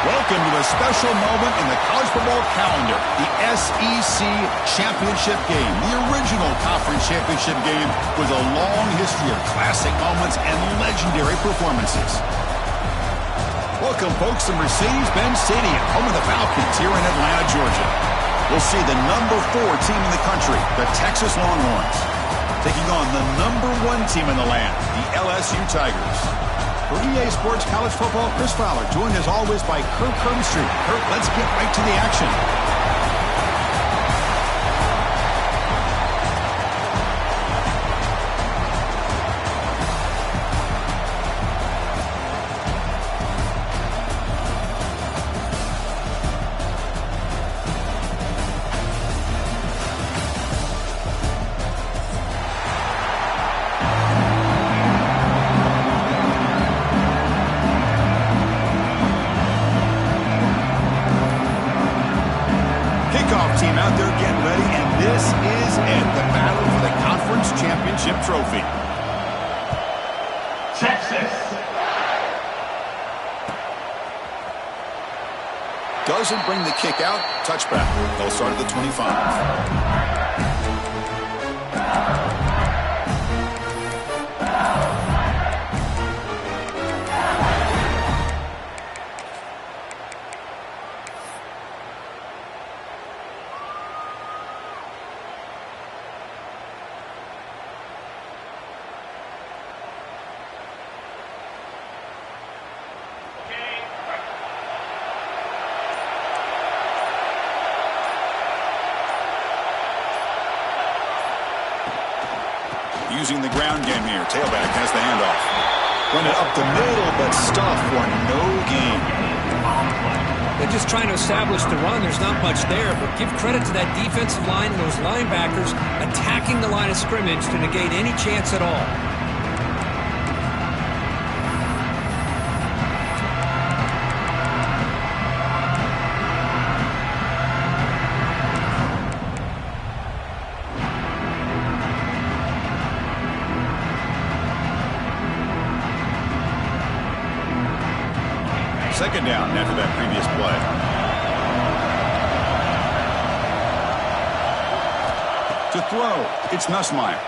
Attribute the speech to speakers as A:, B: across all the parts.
A: Welcome to a special moment in the college football calendar, the SEC Championship Game, the original conference championship game with a long history of classic moments and legendary performances. Welcome, folks, to Mercedes-Benz Stadium, home of the Falcons here in Atlanta, Georgia. We'll see the number 4 team in the country, the Texas Longhorns, taking on the number 1 team in the land, the LSU Tigers. For EA Sports College Football, Chris Fowler, joined as always by Kirk Hermstreet. Kirk, let's get right to the action. Team out there getting ready, and this is it, the battle for the conference championship trophy.
B: Texas.
A: Doesn't bring the kick out. Touchback. They'll start at the 25. Using the ground game here. Tailback has the handoff. Run it up the middle, but stuff for no gain.
C: They're just trying to establish the run. There's not much there, but give credit to that defensive line and those linebackers attacking the line of scrimmage to negate any chance at all.
A: Second down after that previous play. To throw, it's Nussmeier.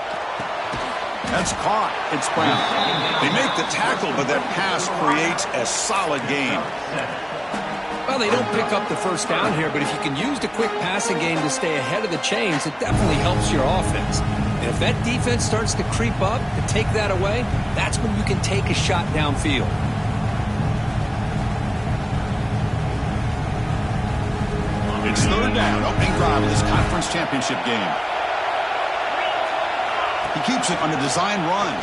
A: That's caught. It's Brown. They make the tackle, but that pass creates a solid gain.
C: Well, they don't pick up the first down here, but if you can use the quick passing game to stay ahead of the chains, it definitely helps your offense. And if that defense starts to creep up and take that away, that's when you can take a shot downfield.
A: It's third down, opening drive of this conference championship game. He keeps it on the design run.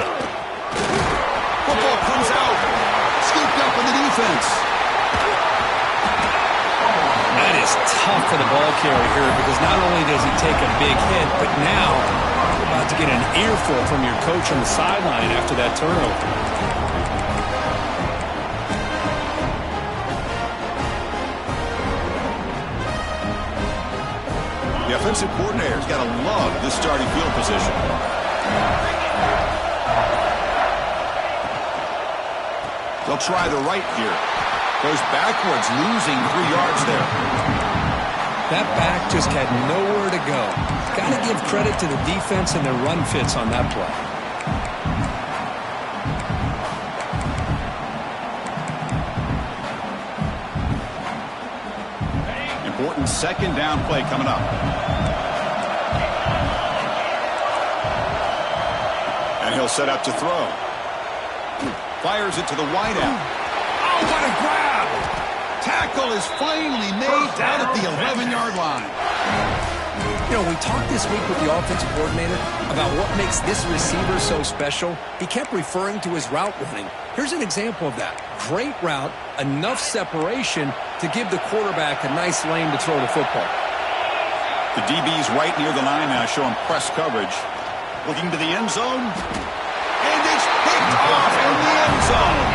A: Football comes out. Scooped up in the defense.
C: That is tough for the ball carrier here because not only does he take a big hit, but now you're about to get an earful from your coach on the sideline after that turnover.
A: The offensive coordinator's got to love this starting field position. They'll try the right here. Goes backwards, losing 3 yards there.
C: That back just had nowhere to go. Got to give credit to the defense and their run fits on that play.
A: Important second down play coming up. And he'll set up to throw. Fires it to the wideout. Oh, what a grab! Tackle is finally made down at the 11-yard line.
C: You know, we talked this week with the offensive coordinator about what makes this receiver so special. He kept referring to his route running. Here's an example of that. Great route, enough separation to give the quarterback a nice lane to throw the football.
A: The DB's right near the line now, showing press coverage. Looking to the end zone. And it's picked off in the end zone.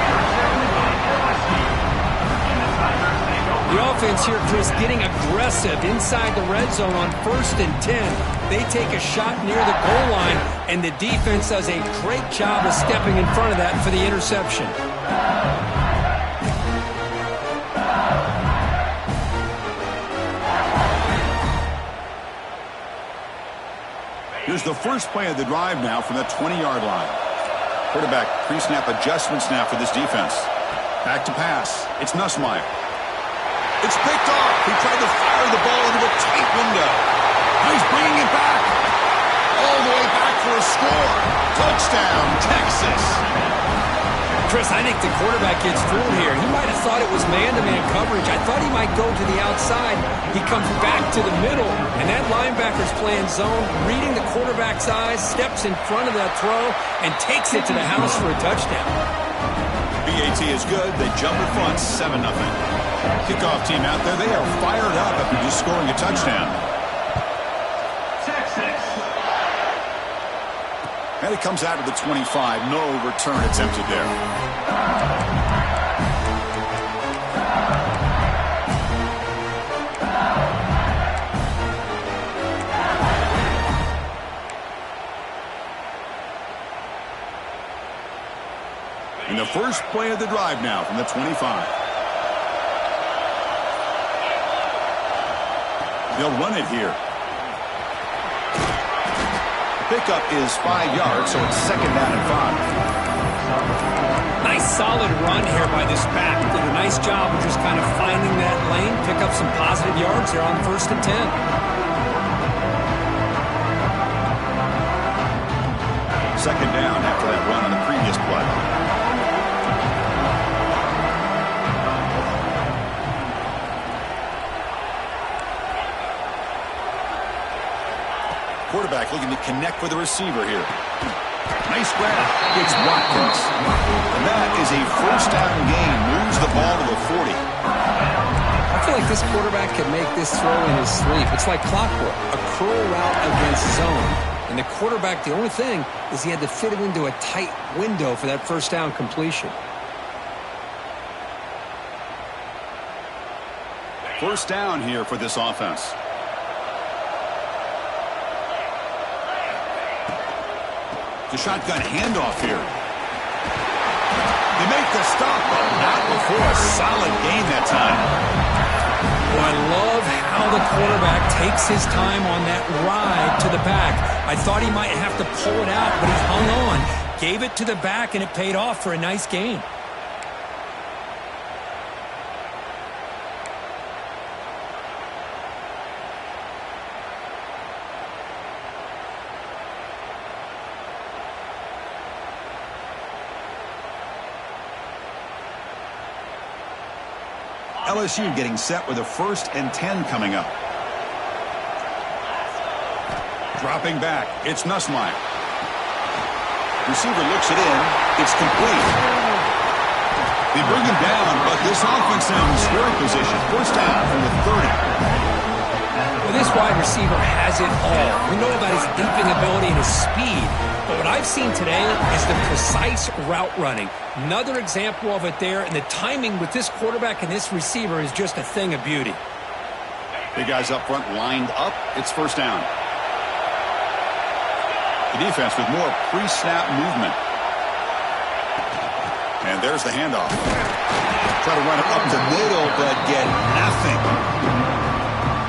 C: The offense here, Chris, getting aggressive inside the red zone on 1st and 10. They take a shot near the goal line, and the defense does a great job of stepping in front of that for the interception.
A: Here's the first play of the drive now from the 20-yard line. Quarterback pre-snap adjustments now for this defense. Back to pass. It's Nussmeier. It's picked off. He tried to fire the ball into a tight window. Now he's bringing it back. All the way back for a score. Touchdown, Texas.
C: Chris, I think the quarterback gets fooled here. He might have thought it was man-to-man coverage. I thought he might go to the outside. He comes back to the middle, and that linebacker's playing zone, reading the quarterback's eyes, steps in front of that throw, and takes it to the house for a touchdown.
A: BAT is good. They jump in front, 7-0. Kickoff team out there. They are fired up after just scoring a touchdown. And it comes out to the 25. No return attempted there. In the first play of the drive now from the 25. They'll run it here. Pickup is 5 yards, so it's 2nd down and 5.
C: Nice solid run here by this back. Did a nice job of just kind of finding that lane, pick up some positive yards there on 1st and 10.
A: Second down after that run on the previous play. Quarterback looking to connect with the receiver here. Nice grab. It's Watkins. And that is a 1st down gain. Moves the ball to the 40.
C: I feel like this quarterback can make this throw in his sleep. It's like clockwork. A curl route against zone. And the quarterback, the only thing is he had to fit it into a tight window for that 1st down completion.
A: 1st down here for this offense. The shotgun handoff here. They make the stop, but not before a solid gain that time.
C: Well, I love how the quarterback takes his time on that ride to the back. I thought he might have to pull it out, but he hung on, gave it to the back, and it paid off for a nice gain.
A: LSU getting set with a 1st and 10 coming up. Dropping back. It's Nussmeier. Receiver looks it in. It's complete. They bring him down, but this offense now in scoring position. 1st down from the 30.
C: Well, this wide receiver has it all. We know about his leaping ability and his speed. But what I've seen today is the precise route running. Another example of it there, and the timing with this quarterback and this receiver is just a thing of beauty.
A: Big guys up front lined up. It's 1st down. The defense with more pre-snap movement. And there's the handoff. Try to run it up the middle, but get nothing.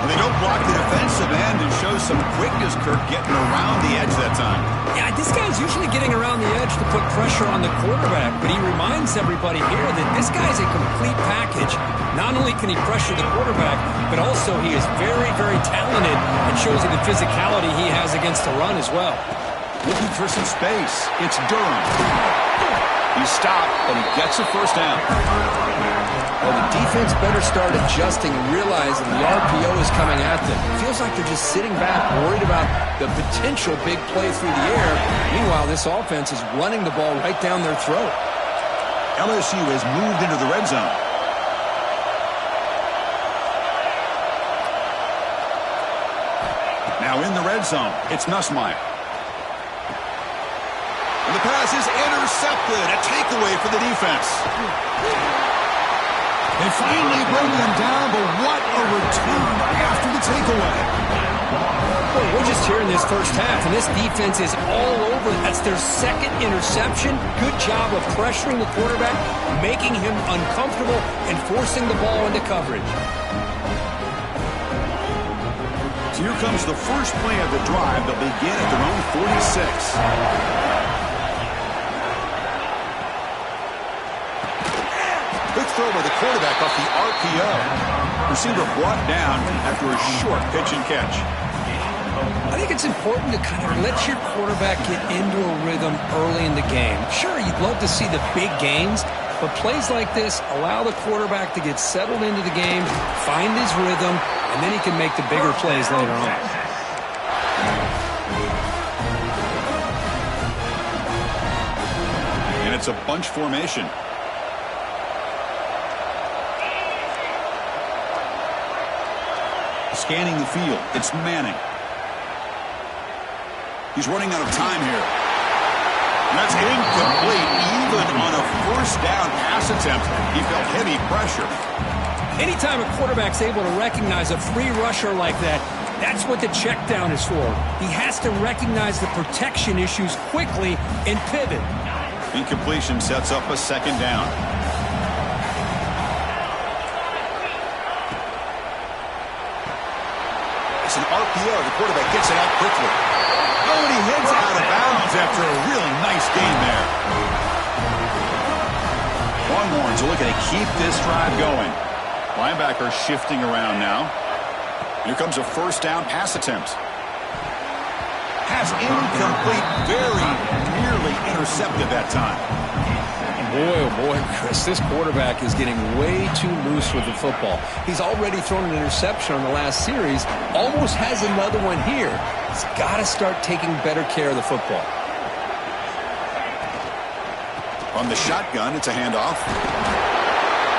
A: Well, they don't block the defensive end and show some quickness, Kirk, getting around the edge that time.
C: Yeah, this guy's usually getting around the edge to put pressure on the quarterback, but he reminds everybody here that this guy's a complete package. Not only can he pressure the quarterback, but also he is very, very talented and shows you the physicality he has against the run as well.
A: Looking for some space. It's Durham. He stopped, but he gets a first down.
C: Well, the defense better start adjusting and realizing the RPO is coming at them. It feels like they're just sitting back, worried about the potential big play through the air. Meanwhile, this offense is running the ball right down their throat.
A: LSU has moved into the red zone. Now in the red zone, it's Nussmeier. And the pass is intercepted. A takeaway for the defense. They finally bring them down, but what a return after the takeaway.
C: Well, we're just here in this first half, and this defense is all over. That's their second interception. Good job of pressuring the quarterback, making him uncomfortable, and forcing the ball into coverage.
A: So here comes the first play of the drive. They'll begin at their own 46. Quick throw by the quarterback off the RPO. Receiver brought down after a short pitch and catch.
C: I think it's important to kind of let your quarterback get into a rhythm early in the game. Sure, you'd love to see the big gains, but plays like this allow the quarterback to get settled into the game, find his rhythm, and then he can make the bigger plays later on.
A: And it's a bunch formation. Scanning the field, it's Manning. He's running out of time here. And that's incomplete. Even on a first down pass attempt, he felt heavy pressure.
C: Anytime a quarterback's able to recognize a free rusher like that, that's what the check down is for. He has to recognize the protection issues quickly and pivot.
A: Incompletion sets up a second down. It's an RPO. The quarterback gets it out quickly. Oh, and he heads out of bounds after a really nice game there. Longhorns are looking to keep this drive going. Linebacker shifting around now. Here comes a first down pass attempt. Pass incomplete. Very nearly intercepted that time.
C: Boy, oh boy, Chris, this quarterback is getting way too loose with the football. He's already thrown an interception on the last series, almost has another one here. He's got to start taking better care of the football.
A: On the shotgun, it's a handoff.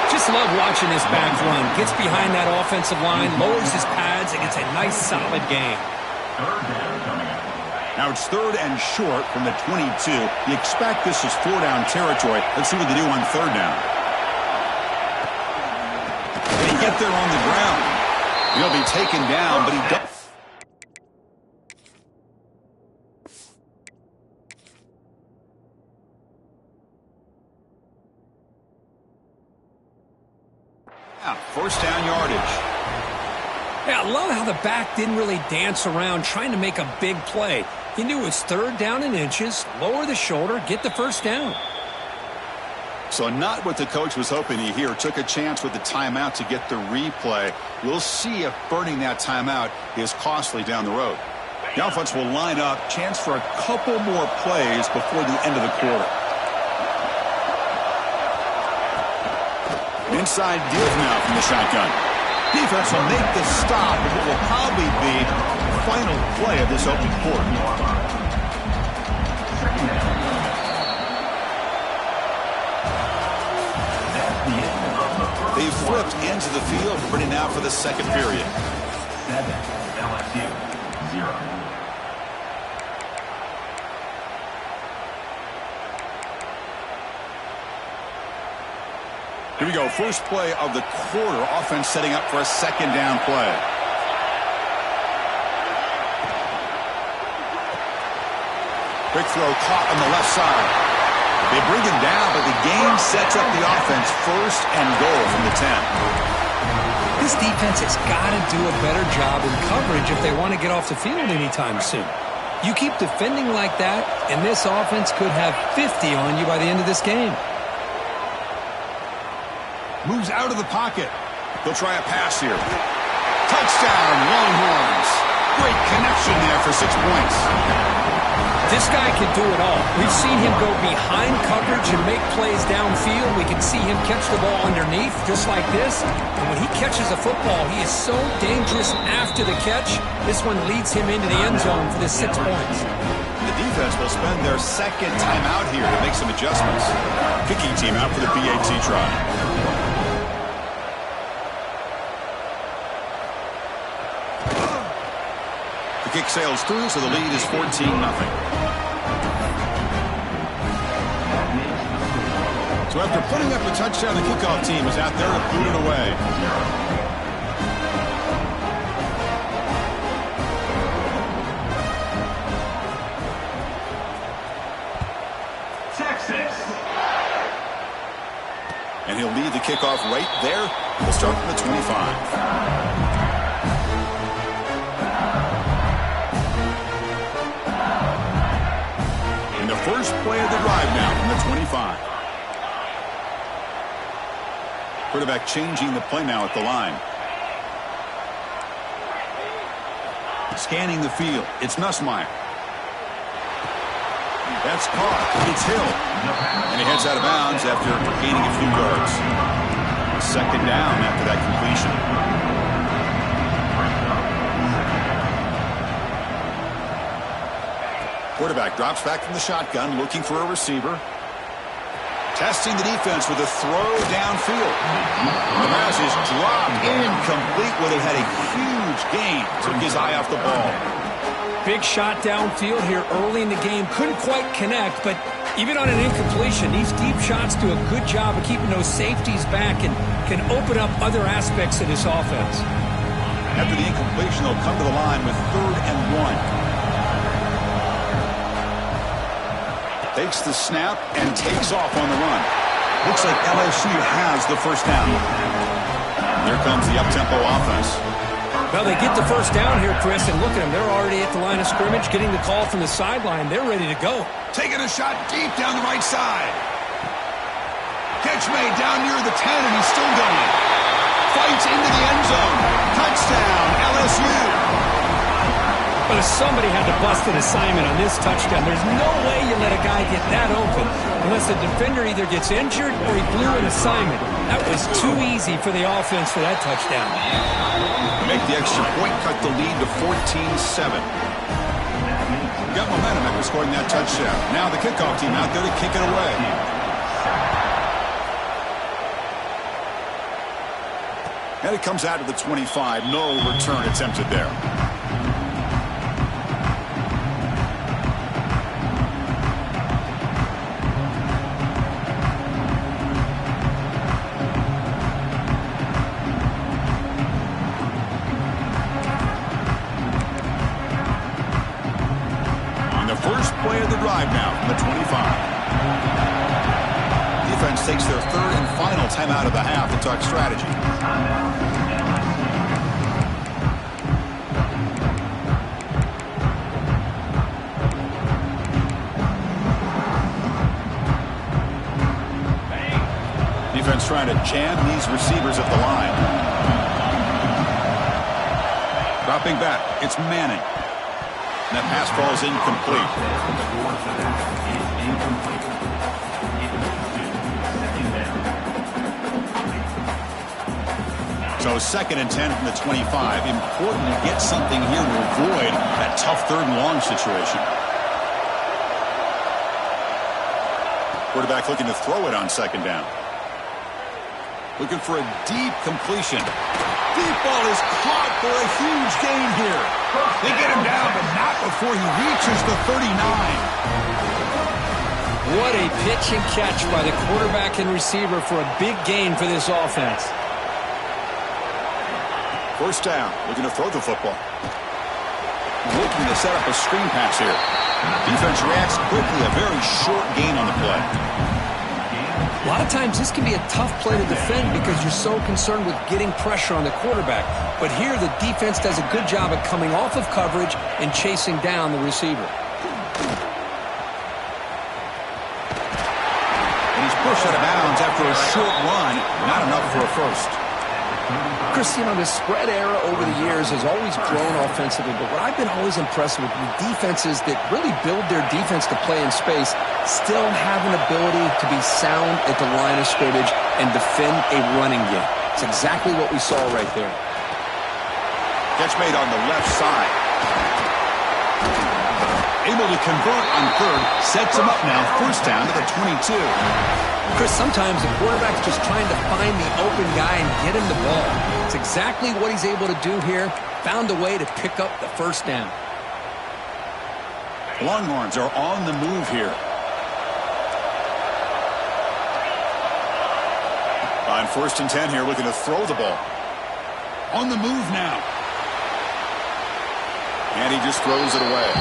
C: Just love watching this back run. Gets behind that offensive line, lowers his pads, and gets a nice, solid gain.
A: Now it's third and short from the 22. You expect this is four-down territory. Let's see what they do on third down. They get there on the ground. He'll be taken down, but he does. First down yardage.
C: Yeah, I love how the back didn't really dance around trying to make a big play. He knew it was third down in inches, lower the shoulder, get the first down.
A: So not what the coach was hoping to hear. Took a chance with the timeout to get the replay. We'll see if burning that timeout is costly down the road. The offense will line up. Chance for a couple more plays before the end of the quarter. Inside deals now from the shotgun. Defense will make the stop of what will probably be the final play of this opening quarter. They've flipped into the field, ready now for the second period.
B: 7, LSU, 0.
A: Here we go, first play of the quarter. Offense setting up for a second down play. Quick throw caught on the left side. They bring him down, but the game sets up the offense first and goal from the 10.
C: This defense has got to do a better job in coverage if they want to get off the field anytime soon. You keep defending like that, and this offense could have 50 on you by the end of this game.
A: Moves out of the pocket. They'll try a pass here. Touchdown, Longhorns. Great connection there for 6 points.
C: This guy can do it all. We've seen him go behind coverage and make plays downfield. We can see him catch the ball underneath, just like this. And when he catches a football, he is so dangerous after the catch. This one leads him into the end zone for the 6 points.
A: The defense will spend their second timeout here to make some adjustments. Kicking team out for the PAT try. The kick sails through, so the lead is 14-0. So after putting up a touchdown, the kickoff team is out there to boot it away.
B: Texas.
A: And he'll lead the kickoff right there. We'll start from the 25. And the first play of the drive now from the 25. Quarterback changing the play now at the line. Scanning the field. It's Nussmeier. That's caught. It's Hill. And he heads out of bounds after gaining a few yards. Second down after that completion. Quarterback drops back from the shotgun, looking for a receiver. Testing the defense with a throw downfield. The pass is dropped incomplete when he had a huge gain. Took his eye off the ball.
C: Big shot downfield here early in the game. Couldn't quite connect, but even on an incompletion, these deep shots do a good job of keeping those safeties back and can open up other aspects of this offense.
A: After the incompletion, they'll come to the line with 3rd and 1. Takes the snap and takes off on the run. Looks like LSU has the first down. Here comes the up-tempo offense.
C: Well, they get the first down here, Chris, and look at them. They're already at the line of scrimmage, getting the call from the sideline. They're ready to go.
A: Taking a shot deep down the right side. Catch made down near the 10, and he's still going. Fights into the end zone. Touchdown, LSU.
C: But somebody had to bust an assignment on this touchdown. There's no way you let a guy get that open unless the defender either gets injured or he blew an assignment. That was too easy for the offense for that touchdown.
A: Make the extra point, cut the lead to 14-7. Got momentum after scoring that touchdown. Now the kickoff team out there to kick it away. And it comes out to the 25. No return attempted there. Play of the drive now from the 25. Defense takes their 3rd and final timeout of the half to talk strategy. Defense trying to jam these receivers at the line. Dropping back, it's Manning. And that pass ball is incomplete. So 2nd and 10 from the 25. Important to get something here to avoid that tough 3rd and long situation. Quarterback looking to throw it on 2nd down. Looking for a deep completion. Deep ball is caught for a huge gain here. They get him down, but not before he reaches the 39.
C: What a pitch and catch by the quarterback and receiver for a big gain for this offense.
A: First down, looking to throw the football. Looking to set up a screen pass here. Defense reacts quickly, a very short gain on the play.
C: A lot of times this can be a tough play to defend because you're so concerned with getting pressure on the quarterback. But here the defense does a good job of coming off of coverage and chasing down the receiver.
A: And he's pushed out of bounds after a short run. Not enough for a first.
C: Chris, you know, the spread era over the years has always grown offensively, but what I've been always impressed with the defenses that really build their defense to play in space still have an ability to be sound at the line of scrimmage and defend a running game. It's exactly what we saw right there.
A: Catch made on the left side. Able to convert on third. Sets him up now. First down to the 22.
C: Chris, sometimes the quarterback's just trying to find the open guy and get him the ball. It's exactly what he's able to do here. Found a way to pick up the first down.
A: Longhorns are on the move here. On 1st and 10 here, looking to throw the ball. On the move now. And he just throws it away.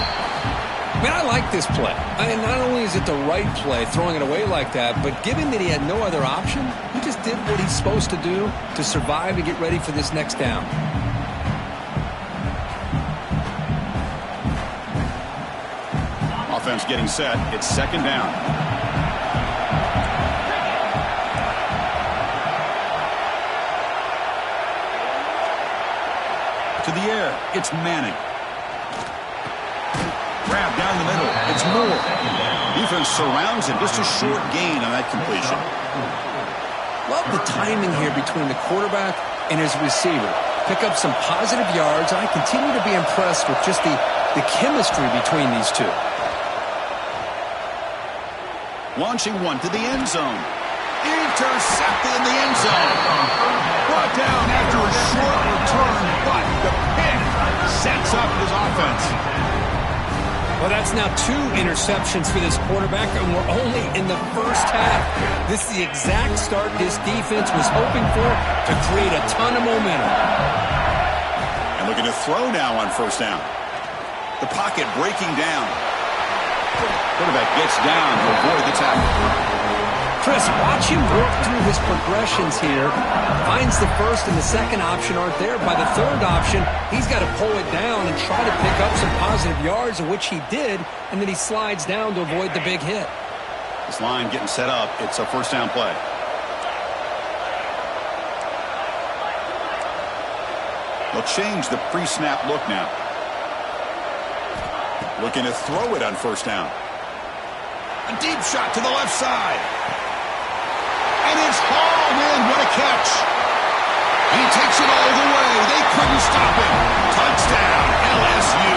C: Man, I like this play. Not only is it the right play, throwing it away like that, but given that he had no other option, he just did what he's supposed to do to survive and get ready for this next down.
A: Offense getting set. It's 2nd down. To the air. It's Manning. Grab down the middle. It's Moore. Defense surrounds him. Just a short gain on that completion.
C: Love the timing here between the quarterback and his receiver. Pick up some positive yards. I continue to be impressed with just the chemistry between these two.
A: Launching one to the end zone. Intercepted in the end zone. Brought down after a short return, but the pick sets up his offense.
C: Well, that's now 2 interceptions for this quarterback, and we're only in the first half. This is the exact start this defense was hoping for to create a ton of momentum.
A: And looking to throw now on 1st down. The pocket breaking down. Quarterback gets down to avoid the tackle.
C: Chris, watch him work through his progressions here. Finds the first and the second option aren't there. By the third option, he's got to pull it down and try to pick up some positive yards, of which he did, and then he slides down to avoid the big hit.
A: This line getting set up. It's a 1st down play. They'll change the pre-snap look now. Looking to throw it on 1st down. A deep shot to the left side. And it's hauled in. What a catch. He takes it all the way. They couldn't stop him. Touchdown, LSU.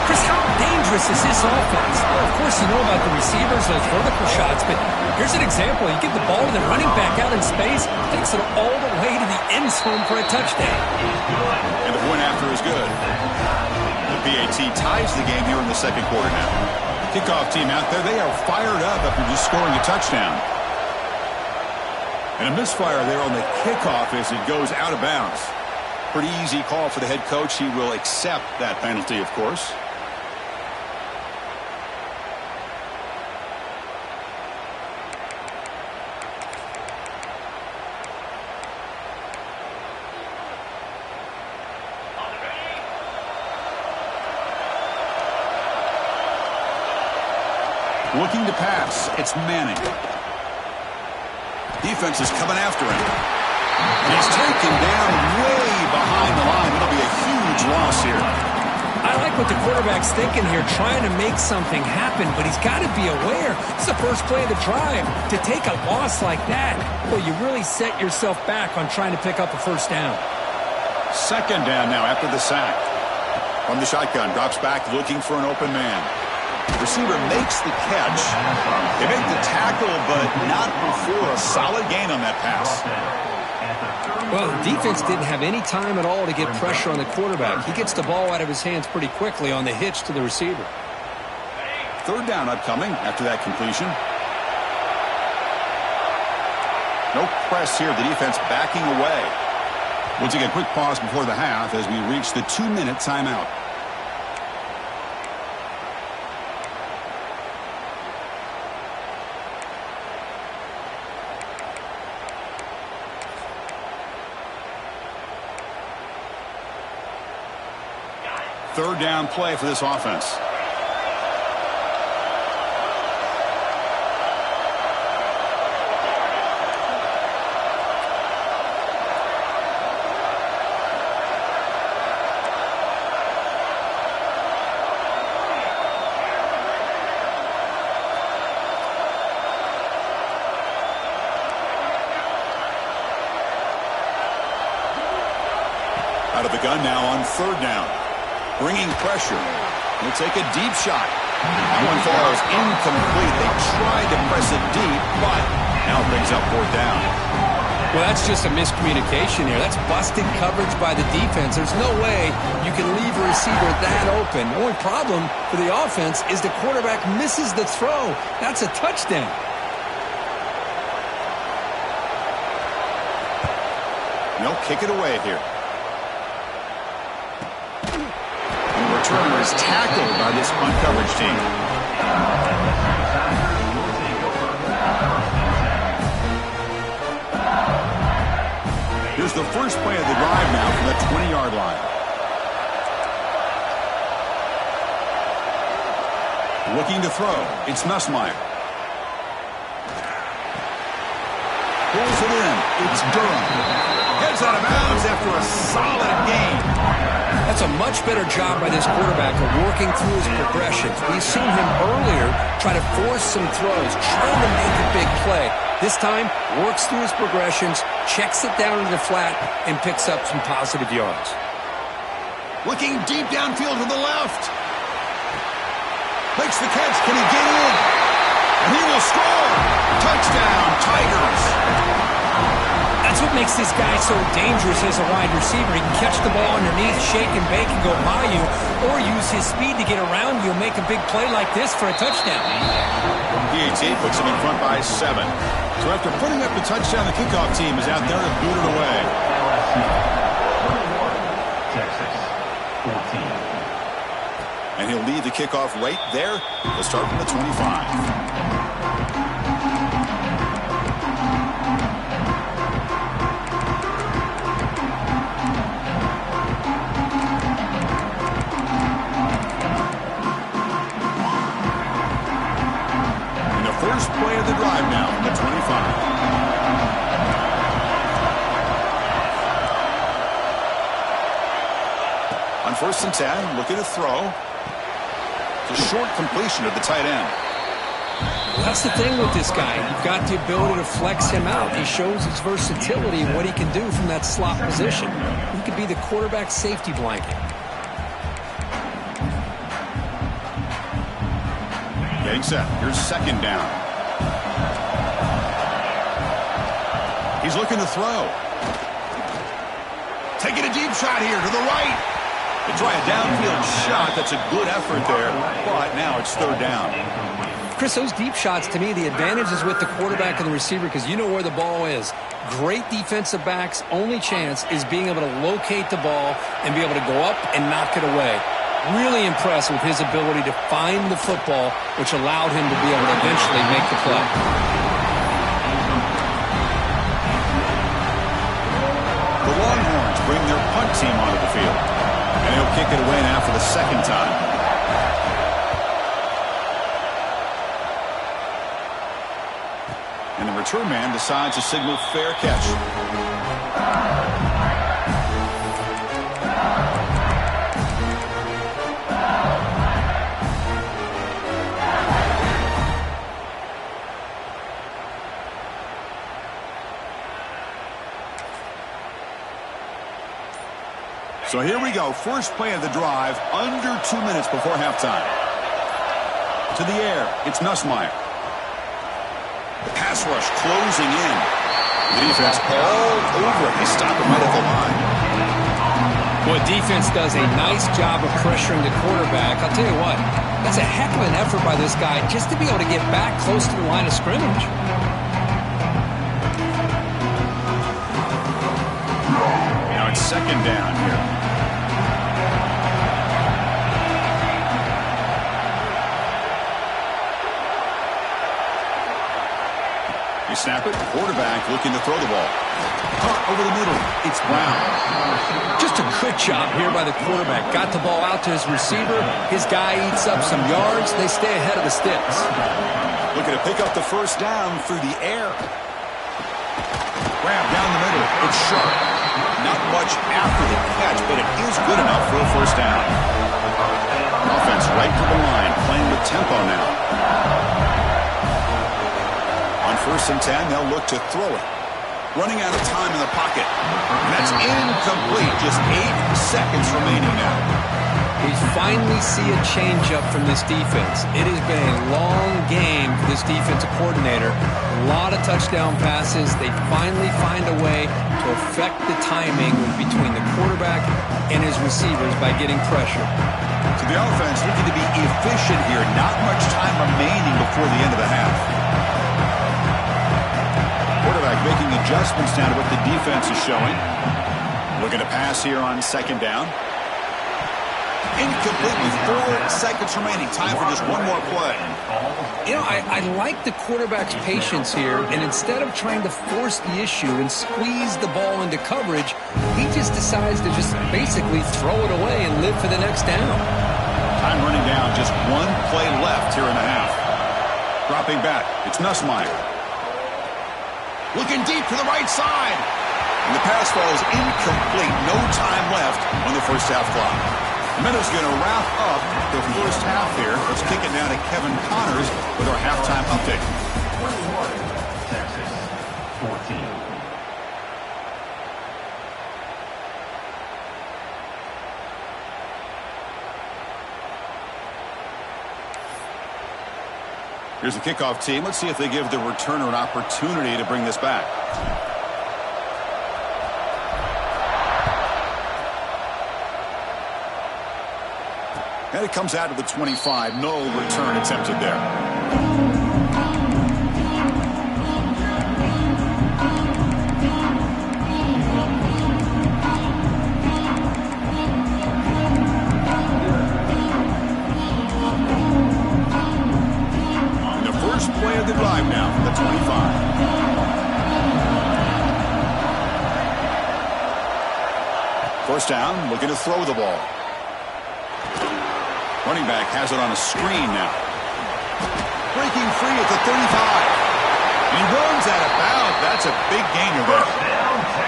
C: Chris, how dangerous is this offense? Well, of course, you know about the receivers, those vertical shots, but here's an example. You get the ball to the running back out in space, takes it all the way to the end zone for a touchdown.
A: And the point after is good. The PAT ties the game here in the 2nd quarter now. Kickoff team out there, they are fired up after just scoring a touchdown. And a misfire there on the kickoff as it goes out of bounds. Pretty easy call for the head coach. He will accept that penalty, of course. Looking to pass. It's Manning. Defense is coming after him. And he's taken down way behind the line. It'll be a huge loss here.
C: I like what the quarterback's thinking here, trying to make something happen, but he's got to be aware. It's the first play of the drive. To take a loss like that, well, you really set yourself back on trying to pick up a 1st down.
A: 2nd down now after the sack. From the shotgun, drops back looking for an open man. Receiver makes the catch. They make the tackle, but not before a solid gain on that pass.
C: Well, the defense didn't have any time at all to get pressure on the quarterback. He gets the ball out of his hands pretty quickly on the hitch to the receiver.
A: 3rd down upcoming after that completion. No press here. The defense backing away. We'll take a quick pause before the half as we reach the 2-minute timeout. third down play for this offense. Out of the gun now on third down. Bringing pressure. He'll take a deep shot. That one falls incomplete. They tried to press it deep, but now it brings up fourth down.
C: Well, that's just a miscommunication here. That's busted coverage by the defense. There's no way you can leave a receiver that open. The only problem for the offense is the quarterback misses the throw. That's a touchdown.
A: They'll kick it away here. Returner is tackled by this punt coverage team. Here's the first play of the drive now from the 20-yard line. Looking to throw. It's Nussmeier. Pulls it in. It's Durham. Heads out of bounds after a solid gain.
C: That's a much better job by this quarterback of working through his progressions. We've seen him earlier try to force some throws, trying to make a big play. This time, works through his progressions, checks it down into the flat, and picks up some positive yards.
A: Looking deep downfield to the left. Makes the catch. Can he get in? And he will score. Touchdown, Tigers.
C: That's what makes this guy so dangerous as a wide receiver. He can catch the ball underneath, shake and bake, and go by you, or use his speed to get around you and make a big play like this for a touchdown.
A: PAT puts him in front by 7. So after putting up the touchdown, the kickoff team is out there to boot it away.
B: Texas 14.
A: And he'll lead the kickoff right there. He'll start from the 25. First play of the drive now from the 25. On 1st and 10, looking to throw. It's a short completion to the tight end.
C: Well, that's the thing with this guy. You've got the ability to flex him out. He shows his versatility and what he can do from that slot position. He could be the quarterback safety blanket.
A: Getting set. Here's second down. He's looking to throw. Taking a deep shot here to the right. They try a downfield shot. That's a good effort there, but now it's third down.
C: Chris, those deep shots, to me, the advantage is with the quarterback and the receiver because you know where the ball is. Great defensive backs' only chance is being able to locate the ball and be able to go up and knock it away. Really impressed with his ability to find the football, which allowed him to be able to eventually make the play.
A: The Longhorns bring their punt team onto the field. And he'll kick it away now for the second time. And the return man decides to signal fair catch. So here we go. First play of the drive, under 2 minutes before halftime. To the air, it's Nussmeier. The pass rush closing in. The defense all over it. They stop him right at the line.
C: Boy, defense does a nice job of pressuring the quarterback. I'll tell you what, that's a heck of an effort by this guy just to be able to get back close to the line of scrimmage.
A: Now it's second down here. snap it. Quarterback looking to throw the ball. Caught over the middle. It's Brown.
C: Just a good job here by the quarterback. Got the ball out to his receiver. His guy eats up some yards. They stay ahead of the sticks.
A: Looking to pick up the first down through the air. Grab down the middle. It's sharp. Not much after the catch, but it is good enough for a first down. Offense right to the line, playing with tempo now. On 1st and 10, they'll look to throw it. Running out of time in the pocket. And that's incomplete. Just 8 seconds remaining now.
C: We finally see a change-up from this defense. It has been a long game for this defensive coordinator. A lot of touchdown passes. They finally find a way to affect the timing between the quarterback and his receivers by getting pressure.
A: So the offense looking to be efficient here. Not much time remaining before the end of the half. Quarterback making adjustments down to what the defense is showing. Looking to pass here on 2nd down. Incomplete with 4 seconds remaining. Time for just one more play.
C: You know, I like the quarterback's patience here, and instead of trying to force the issue and squeeze the ball into coverage, he just decides to just basically throw it away and live for the next down.
A: Time running down. Just one play left here in the half. Dropping back. It's Nussmeier. Looking deep to the right side. And the pass falls incomplete. No time left on the first half clock. The minute's going to wrap up the first half here. Let's kick it down to Kevin Connors with our halftime update.
B: 21, Texas, 14.
A: Here's the kickoff team. Let's see if they give the returner an opportunity to bring this back. And it comes out to the 25. No return attempted there. And the first play of the drive now from the 25. First down, looking to throw the ball. Running back has it on a screen now. Breaking free at the 35. And he runs out of bounds. That's a big gainer there.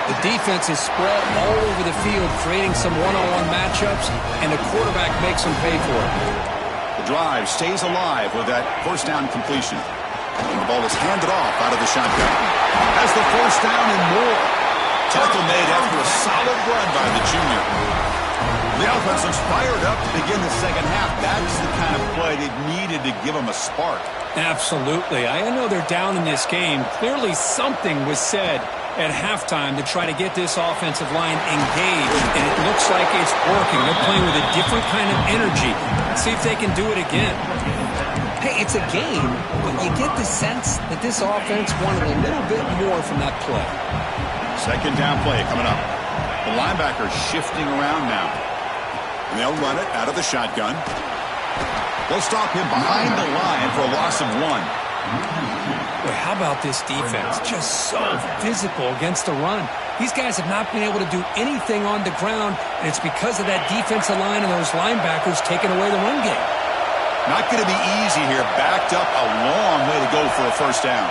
C: The defense is spread all over the field, creating some one-on-one matchups, and the quarterback makes them pay for it.
A: The drive stays alive with that first down completion. And the ball is handed off out of the shotgun. Has the first down and more. Tackle made after a solid run by the junior. The offense looks fired up to begin the second half. That's the kind of play they needed to give them a spark.
C: Absolutely. I know they're down in this game. Clearly something was said at halftime to try to get this offensive line engaged, and it looks like it's working. They're playing with a different kind of energy. Let's see if they can do it again. Hey, it's a game, but you get the sense that this offense wanted a little bit more from that play.
A: Second down play coming up. The linebacker shifting around now. And they'll run it out of the shotgun. They'll stop him behind the line for a loss of 1.
C: Boy, how about this defense? Just so physical against the run. These guys have not been able to do anything on the ground, and it's because of that defensive line and those linebackers taking away the run game.
A: Not going to be easy here. Backed up a long way to go for a first down.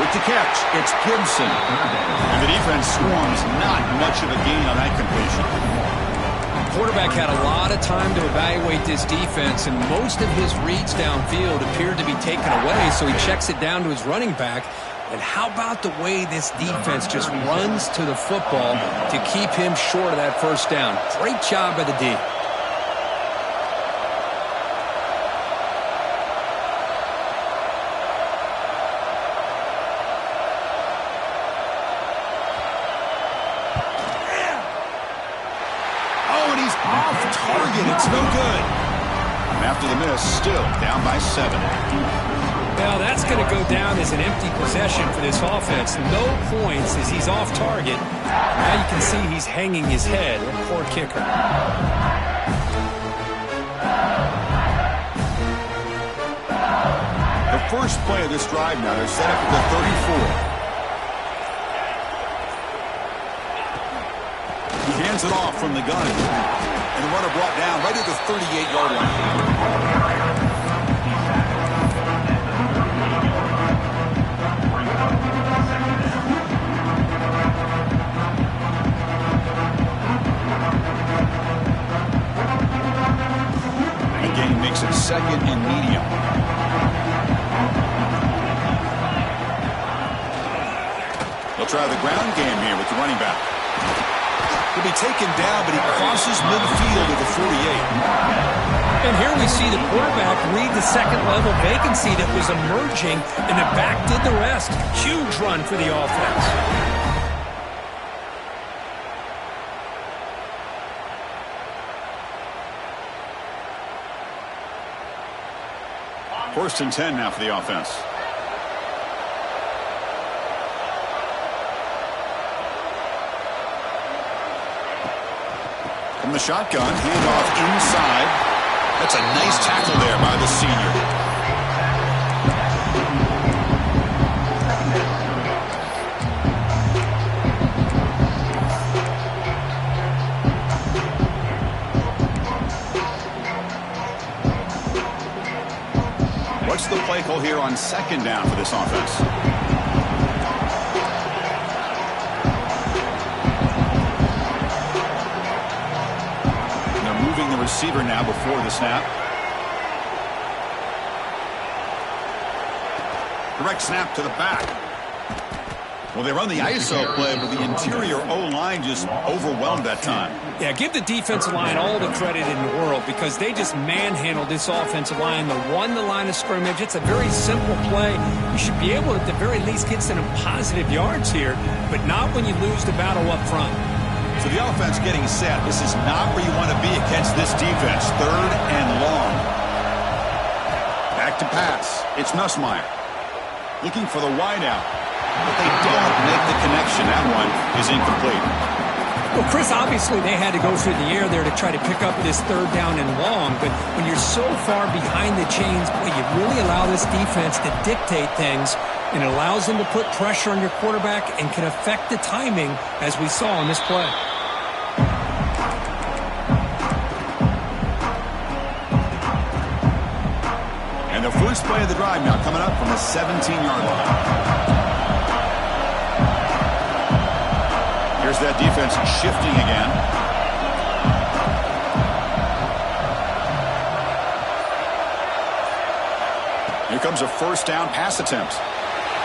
A: With the catch, it's Gibson. And the defense swarms. Not much of a gain on that completion.
C: Quarterback had a lot of time to evaluate this defense, and most of his reads downfield appeared to be taken away, so he checks it down to his running back. And how about the way this defense just runs to the football to keep him short of that first down? Great job by the D.
A: It's no good. And after the miss, still down by 7.
C: Now that's going to go down as an empty possession for this offense. No points as he's off target. Now you can see he's hanging his head. Poor kicker.
A: first play of this drive now. They're set up at the 34. He hands it off from the gun. And the runner brought down right at the 38-yard line. Makes it second and medium. They'll try the ground game here with the running back. He'll be taken down, but he crosses midfield at the 48.
C: And here we see the quarterback read the second-level vacancy that was emerging, and the back did the rest. Huge run for the offense.
A: First and 10 now for the offense. From the shotgun, handoff inside. That's a nice tackle there by the senior. What's the play call here on second down for this offense? And they're moving the receiver now before the snap. Direct snap to the back. Well, they run the ISO play, but the interior O-line just overwhelmed that time.
C: Yeah, give the defensive line all the credit in the world because they just manhandled this offensive line. They won the line of scrimmage. It's a very simple play. You should be able to, at the very least, get some positive yards here, but not when you lose the battle up front.
A: So the offense getting set. This is not where you want to be against this defense. Third and long. Back to pass. It's Nussmeier. Looking for the wideout. But they don't make the connection. That one is incomplete.
C: Well, Chris, obviously they had to go through the air there to try to pick up this third down and long, but when you're so far behind the chains, boy, you really allow this defense to dictate things, and it allows them to put pressure on your quarterback and can affect the timing, as we saw on this play.
A: And the first play of the drive now coming up from the 17-yard line. Here's that defense shifting again. Here comes a first down pass attempt.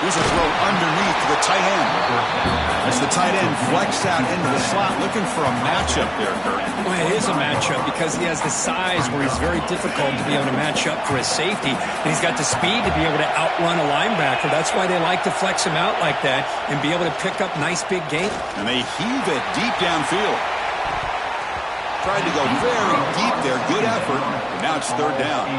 A: Here's a throw underneath to the tight end. As the tight end flexed out into the slot, looking for a matchup there, Kurt.
C: Well, it is a matchup because he has the size where he's very difficult to be able to match up for his safety. And he's got the speed to be able to outrun a linebacker. That's why they like to flex him out like that and be able to pick up nice big gains.
A: And they heave it deep downfield. Tried to go very deep there. Good effort. But now it's third down.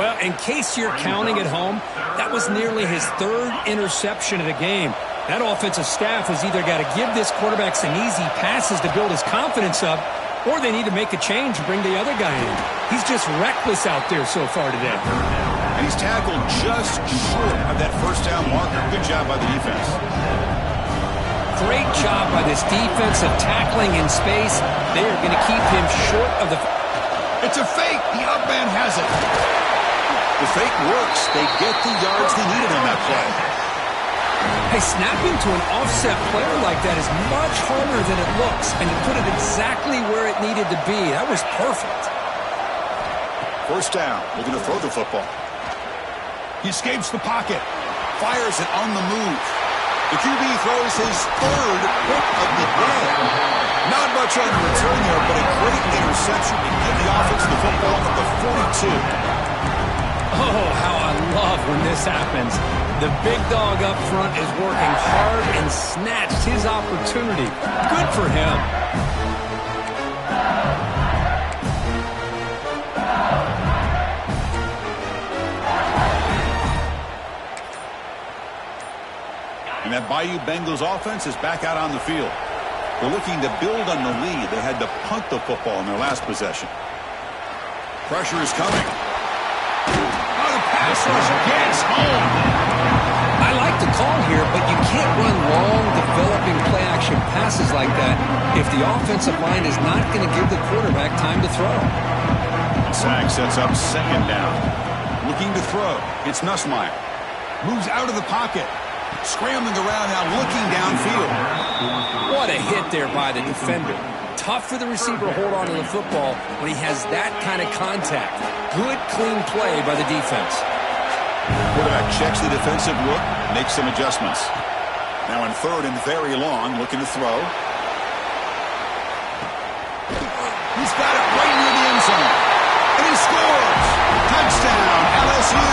C: Well, in case you're counting at home, that was nearly his third interception of the game. That offensive staff has either got to give this quarterback some easy passes to build his confidence up, or they need to make a change and bring the other guy in. He's just reckless out there so far today.
A: And he's tackled just short of that first down marker. Good job by the defense.
C: Great job by this defense of tackling in space. They are going to keep him short of the...
A: It's a fake. The up man has it. The fake works. They get the yards they needed on that play.
C: Hey, snapping to an offset player like that is much harder than it looks, and to put it exactly where it needed to be, that was perfect.
A: First down. Looking to throw the football. He escapes the pocket. Fires it on the move. The QB throws his third pick of the day. Not much on the return there, but a great interception to give the offense the football at the 42.
C: Oh, how I love when this happens. The big dog up front is working hard and snatched his opportunity. Good for him.
A: And that Bayou Bengals offense is back out on the field. They're looking to build on the lead. They had to punt the football in their last possession. Pressure is coming. pass rush gets home.
C: I like the call here, but you can't run long, developing play-action passes like that if the offensive line is not going to give the quarterback time to throw.
A: Seccg sets up second down. Looking to throw. It's Nussmeier. Moves out of the pocket. Scrambling around now, looking downfield.
C: What a hit there by the defender. Tough for the receiver to hold on to the football when he has that kind of contact. Good, clean play by the defense.
A: Quarterback checks the defensive look, makes some adjustments. Now in third and very long, looking to throw. He's got it right near the end zone. And he scores! Touchdown, LSU!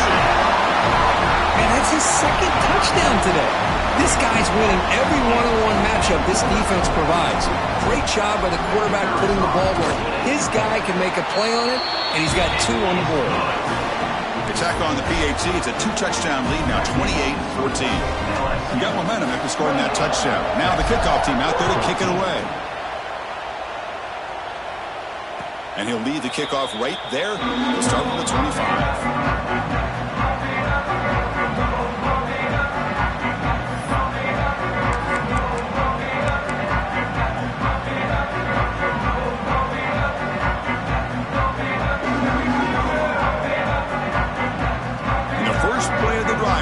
C: And that's his second touchdown today. This guy's winning every one-on-one matchup this defense provides. Great job by the quarterback putting the ball where his guy can make a play on it, and he's got 2 on the board.
A: Attack on the PAT. It's a 2-touchdown lead now, 28-14. He got momentum after scoring that touchdown. Now the kickoff team out there to kick it away. And he'll lead the kickoff right there. He'll start with the 25.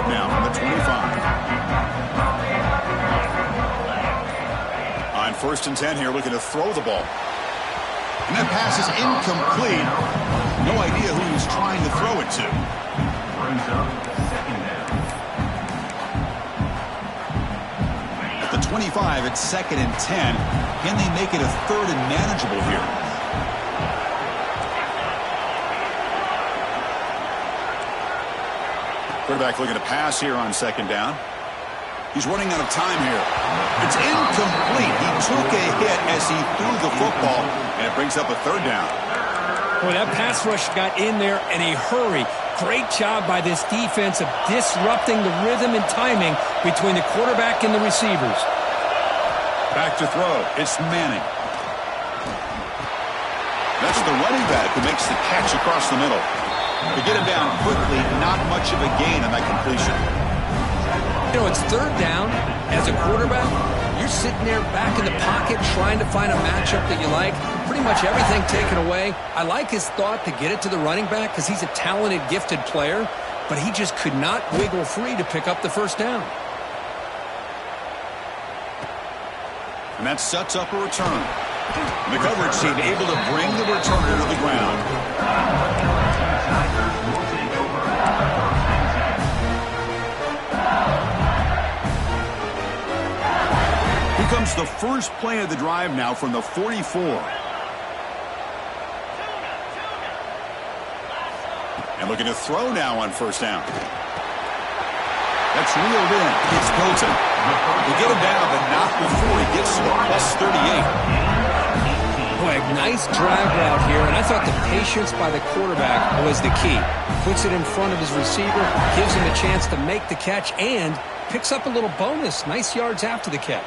A: Now on the 25. On 1st and 10 here, looking to throw the ball. And that pass is incomplete. No idea who he was trying to throw it to.
B: Brings up second down.
A: At the 25, it's 2nd and 10. Can they make it a 3rd and manageable here? Quarterback looking to pass here on 2nd down. He's running out of time here. It's incomplete. He took a hit as he threw the football, and it brings up a 3rd down.
C: Boy, that pass rush got in there in a hurry. Great job by this defense of disrupting the rhythm and timing between the quarterback and the receivers.
A: Back to throw. It's Manning. That's the running back who makes the catch across the middle. To get him down quickly, not much of a gain on that completion.
C: You know, it's 3rd down. As a quarterback, you're sitting there back in the pocket trying to find a matchup that you like. Pretty much everything taken away. I like his thought to get it to the running back because he's a talented, gifted player, but he just could not wiggle free to pick up the 1st down.
A: And that sets up a return. The coverage team able to bring the returner to the ground. Here comes the first play of the drive now from the 44. And looking to throw now on 1st down. That's reeled in. It's Hilton. They get him down, but not before he gets to the +38.
C: Boy, nice drag route here, and I thought the patience by the quarterback was the key. Puts it in front of his receiver, gives him a chance to make the catch, and picks up a little bonus. Nice yards after the catch.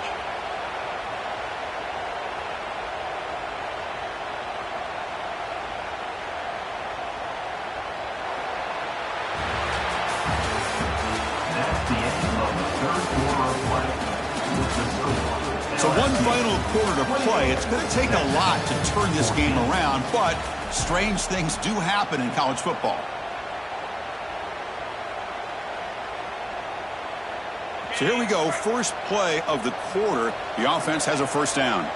A: So one final quarter to play. It's going to take a lot to turn this game around, but strange things do happen in college football. So here we go, first play of the quarter. The offense has a 1st down.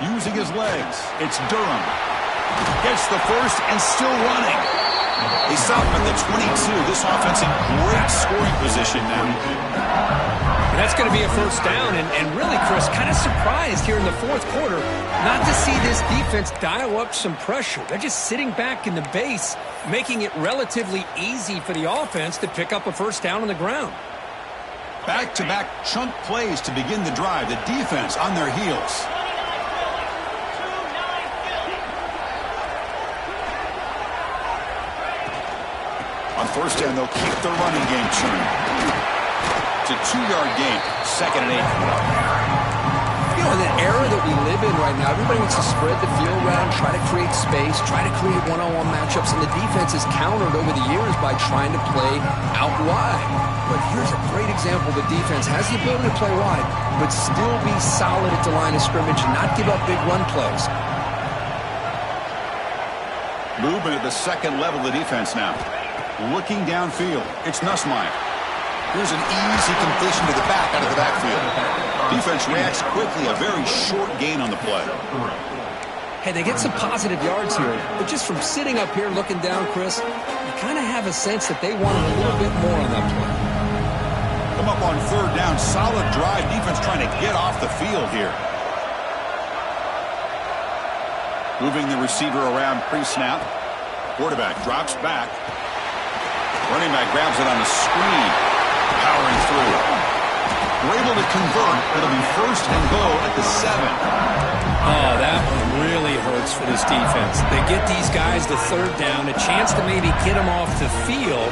A: Using his legs, it's Durham. Gets the first and still running. They stop him at the 22. This offense in great scoring position now.
C: And that's going to be a 1st down, and really, Chris, kind of surprised here in the 4th quarter not to see this defense dial up some pressure. They're just sitting back in the base, making it relatively easy for the offense to pick up a 1st down on the ground.
A: Back-to-back chunk plays to begin the drive. The defense on their heels. On 1st down, they'll keep the running game churning. It's a 2-yard gain, 2nd and 8.
C: You know, in the era that we live in right now. Everybody wants to spread the field around, try to create space, try to create one-on-one matchups, and the defense is countered over the years by trying to play out wide. But here's a great example. The defense has the ability to play wide, but still be solid at the line of scrimmage and not give up big run plays.
A: Movement at the second level of the defense now. Looking downfield, it's Nussmeier. Here's an easy completion to the back out of the backfield. Defense reacts quickly, a very short gain on the play.
C: Hey, they get some positive yards here, but just from sitting up here looking down, Chris, you kind of have a sense that they wanted a little bit more on that play.
A: Come up on third down, solid drive. Defense trying to get off the field here. Moving the receiver around pre-snap. Quarterback drops back. Running back grabs it on the screen. Powering through. We're able to convert. It'll be first and goal at the 7.
C: Oh, that one really hurts for this defense. They get these guys the third down, a chance to maybe get them off the field,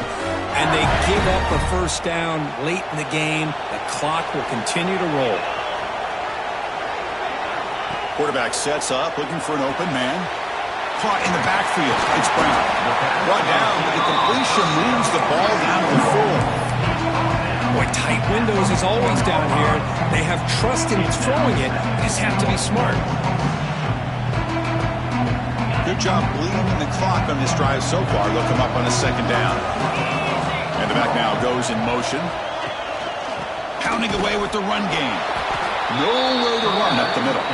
C: and they give up a first down late in the game. The clock will continue to roll.
A: Quarterback sets up, looking for an open man. Caught in the backfield. It's Brown. Brought down, but the completion moves the ball down to the 4.
C: Boy, tight windows is always down here. They have trust in throwing it. You just have to be smart.
A: Good job bleeding the clock on this drive so far. They'll come up on a second down. And the back now goes in motion. Pounding away with the run game. Nowhere to run up the middle.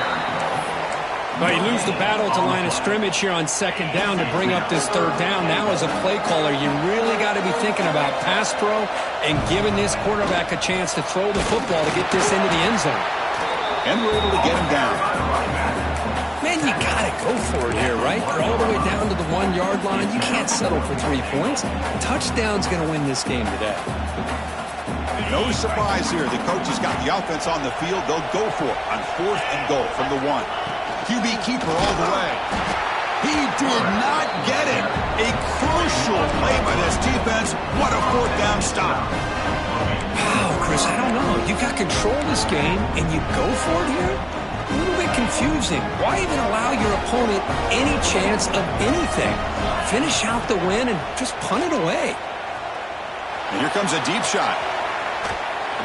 C: Well, you lose the battle at the line of scrimmage here on second down to bring up this third down. Now, as a play caller, you really got to be thinking about pass pro and giving this quarterback a chance to throw the football to get this into the end zone.
A: And we're able to get him down.
C: Man, you got to go for it here, right? You're all the way down to the 1-yard line. You can't settle for 3 points. Touchdown's going to win this game today.
A: No surprise here. The coach has got the offense on the field. They'll go for it on fourth and goal from the 1. QB keeper all the way. He did not get it. A crucial play by this defense. What a fourth down stop.
C: Wow, Chris, I don't know. You got control of this game, and you go for it here? A little bit confusing. Why even allow your opponent any chance of anything? Finish out the win and just punt it away.
A: And here comes a deep shot.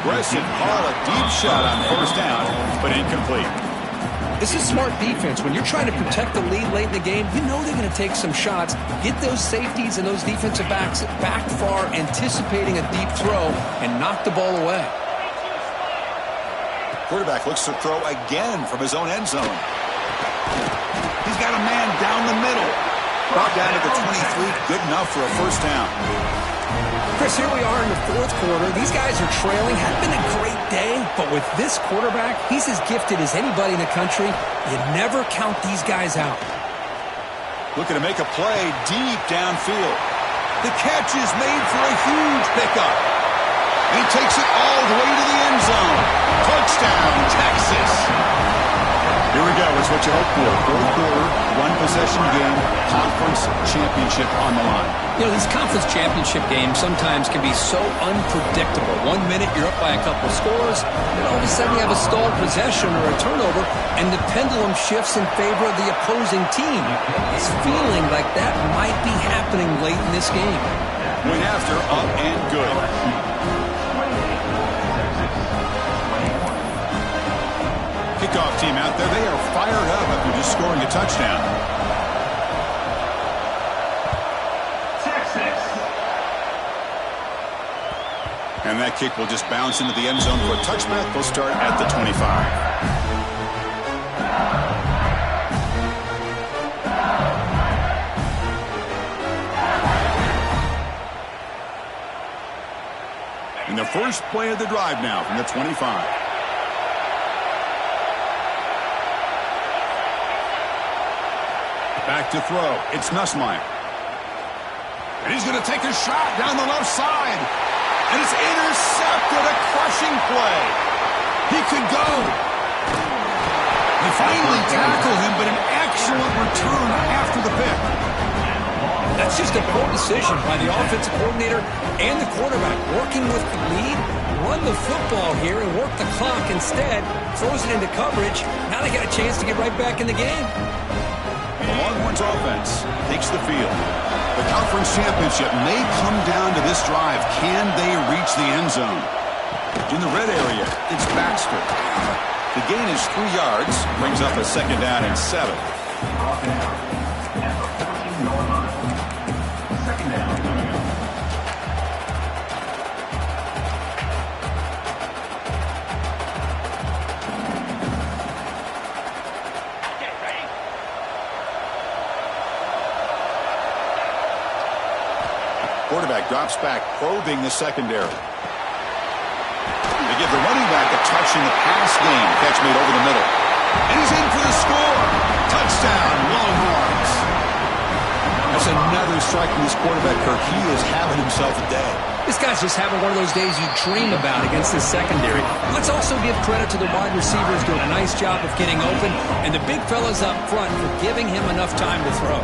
A: Aggressive call, a deep shot on first down, but incomplete.
C: This is smart defense. When you're trying to protect the lead late in the game, you know they're going to take some shots, get those safeties and those defensive backs back far, anticipating a deep throw, and knock the ball away.
A: Quarterback looks to throw again from his own end zone. He's got a man down the middle. Brought down to the 23, good enough for a first down.
C: Chris, here we are in the fourth quarter. These guys are trailing. Hadn't been a great day, but with this quarterback, he's as gifted as anybody in the country. You never count these guys out.
A: Looking to make a play deep downfield. The catch is made for a huge pickup. And he takes it all the way to the end zone. Touchdown, Texas. Here we go. It's what you hope for. Fourth quarter, one-possession game, conference championship on the line.
C: You know, these conference championship games sometimes can be so unpredictable. 1 minute you're up by a couple scores, then all of a sudden you have a stalled possession or a turnover, and the pendulum shifts in favor of the opposing team. It's feeling like that might be happening late in this game.
A: Win after, up and good. Kickoff team out there, they are fired up after just scoring a touchdown. And that kick will just bounce into the end zone for a touchback. We'll start at the 25. And the first play of the drive now from the 25. Back to throw. It's Nussmeier. And he's going to take a shot down the left side. And it's intercepted. A crushing play. He could go. They finally tackle him, but an excellent return after the pick.
C: That's just a poor decision by the offensive coordinator and the quarterback. Working with the lead, run the football here and work the clock instead. Throws it into coverage. Now they got a chance to get right back in the game.
A: The Longhorns offense takes the field. The conference championship may come down to this drive. Can they reach the end zone? In the red area, it's Baxter. The gain is 3 yards, brings up a 2nd down and 7. Quarterback drops back, probing the secondary. They give the running back a touch in the pass game. Catch made over the middle. And he's in for the score. Touchdown, Longhorns. That's another strike from this quarterback, Kirk. He is having himself a day.
C: This guy's just having one of those days you dream about against this secondary. Let's also give credit to the wide receivers doing a nice job of getting open, and the big fellas up front for giving him enough time to throw.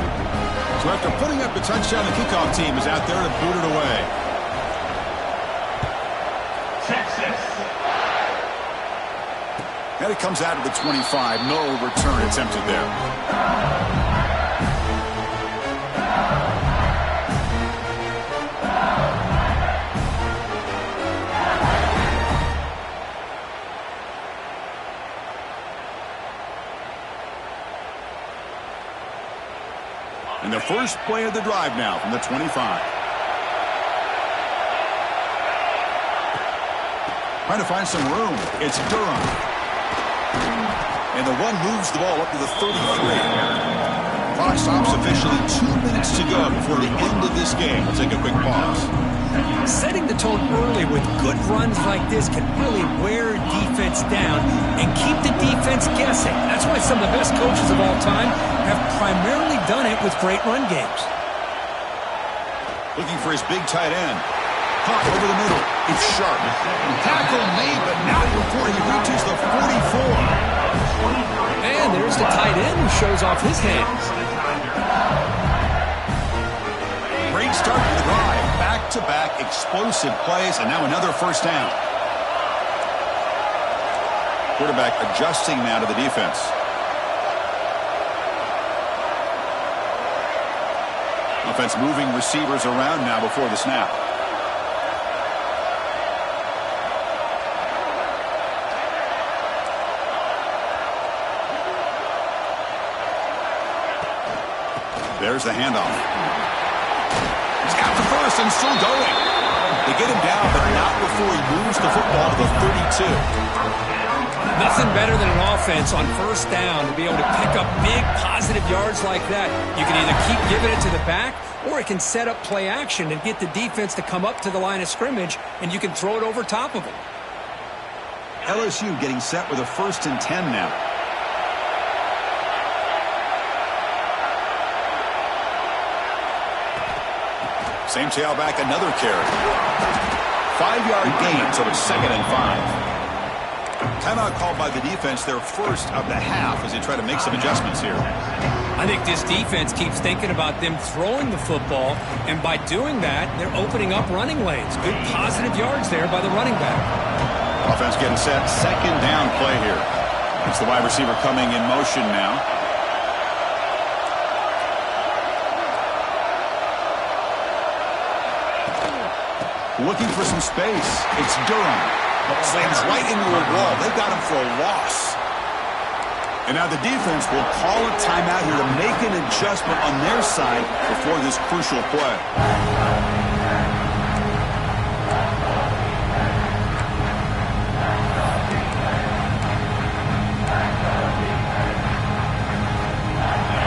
A: So after putting up the touchdown, the kickoff team is out there to boot it away.
B: Texas.
A: And it comes out of the 25. No return attempted there. And the first play of the drive now from the 25. Trying to find some room. It's Durham. And the one moves the ball up to the 33. Clock stops officially. 2 minutes to go before the end of this game. We'll take a quick pause.
C: Setting the tone early with good runs like this can really wear defense down and keep the defense guessing. That's why some of the best coaches of all time have primarily done it with great run games.
A: Looking for his big tight end. Caught over the middle. It's sharp. Tackle made, but not before he reaches the 44.
C: And there's the tight end who shows off his hands.
A: Great start to the drive. Back-to-back explosive plays, and now another first down. Quarterback adjusting now to the defense. Offense moving receivers around now before the snap. There's the handoff. He's got the first and still going. They get him down, but not before he moves the football to the 32.
C: Nothing better than an offense on first down to be able to pick up big positive yards like that. You can either keep giving it to the back, or it can set up play action and get the defense to come up to the line of scrimmage, and you can throw it over top of them.
A: LSU getting set with a 1st and 10 now. Same tailback, another carry. 5-yard gain, so it's 2nd and 5. Timeout called by the defense, their first of the half, as they try to make some adjustments here.
C: I think this defense keeps thinking about them throwing the football, and by doing that, they're opening up running lanes. Good positive yards there by the running back.
A: Offense getting set, 2nd down play here. It's the wide receiver coming in motion now. Looking for some space. It's Durham. Slams right into a wall. They got him for a loss. And now the defense will call a timeout here to make an adjustment on their side before this crucial play.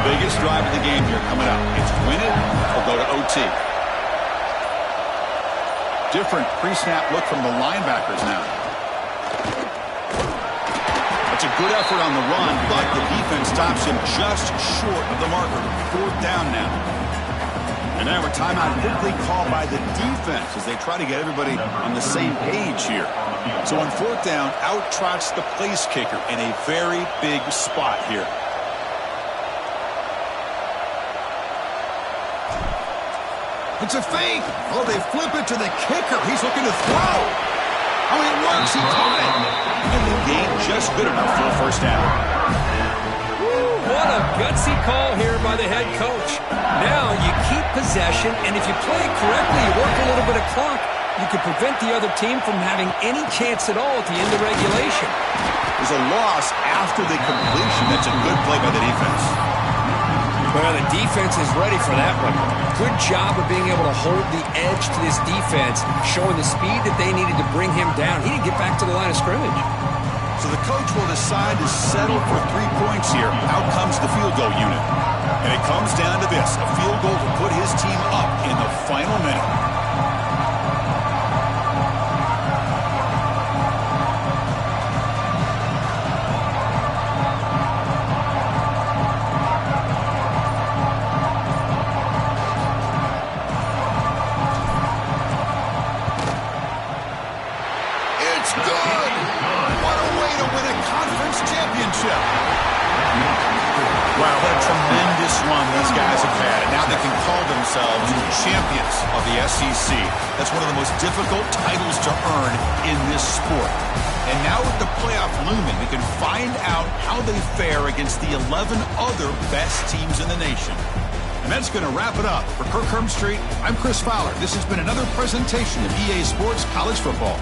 A: Biggest drive of the game here coming up. It's win it or go to OT. Different pre-snap look from the linebackers now. That's a good effort on the run, but the defense stops him just short of the marker. 4th down now. And now a timeout quickly called by the defense as they try to get everybody on the same page here. So on 4th down, out trots the place kicker in a very big spot here. It's a fake. Oh, they flip it to the kicker. He's looking to throw. Oh, he looks. He caught it. And the gain just good enough for a first down.
C: What a gutsy call here by the head coach. Now you keep possession, and if you play it correctly, you work a little bit of clock, you can prevent the other team from having any chance at all at the end of regulation.
A: There's a loss after the completion. That's a good play by the defense.
C: Well, the defense is ready for that one. Good job of being able to hold the edge to this defense, showing the speed that they needed to bring him down. He didn't get back to the line of scrimmage.
A: So the coach will decide to settle for 3 points here. Out comes the field goal unit. And it comes down to this, a field goal to put his team up in the final minute. It's good! What a way to win a conference championship! Wow, what a tremendous run these guys have had. And now they can call themselves champions of the SEC. That's one of the most difficult titles to earn in this sport. And now with the playoff looming, we can find out how they fare against the 11 other best teams in the nation. And that's going to wrap it up. For Kirk Street, I'm Chris Fowler. This has been another presentation of EA Sports College Football.